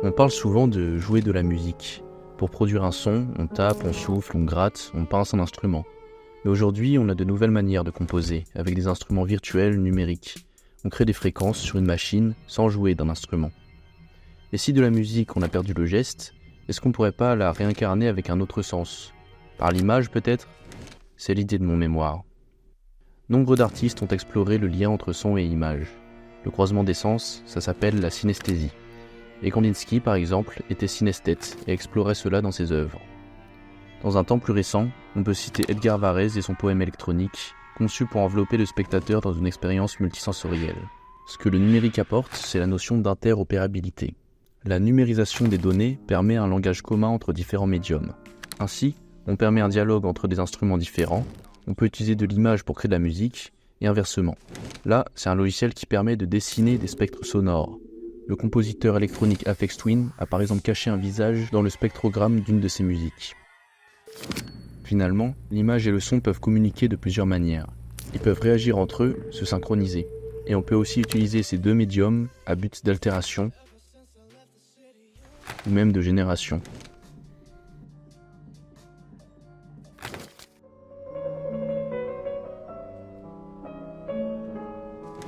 On parle souvent de jouer de la musique. Pour produire un son, on tape, on souffle, on gratte, on pince un instrument. Mais aujourd'hui, on a de nouvelles manières de composer, avec des instruments virtuels numériques. On crée des fréquences sur une machine sans jouer d'un instrument. Et si de la musique on a perdu le geste, est-ce qu'on pourrait pas la réincarner avec un autre sens? Par l'image peut-être? C'est l'idée de mon mémoire. Nombre d'artistes ont exploré le lien entre son et image. Le croisement des sens, ça s'appelle la synesthésie. Et Kandinsky, par exemple, était synesthète et explorait cela dans ses œuvres. Dans un temps plus récent, on peut citer Edgar Varèse et son poème électronique, conçu pour envelopper le spectateur dans une expérience multisensorielle. Ce que le numérique apporte, c'est la notion d'interopérabilité. La numérisation des données permet un langage commun entre différents médiums. Ainsi, on permet un dialogue entre des instruments différents, on peut utiliser de l'image pour créer de la musique, et inversement. Là, c'est un logiciel qui permet de dessiner des spectres sonores. Le compositeur électronique Aphex Twin a par exemple caché un visage dans le spectrogramme d'une de ses musiques. Finalement, l'image et le son peuvent communiquer de plusieurs manières. Ils peuvent réagir entre eux, se synchroniser. Et on peut aussi utiliser ces deux médiums à but d'altération ou même de génération.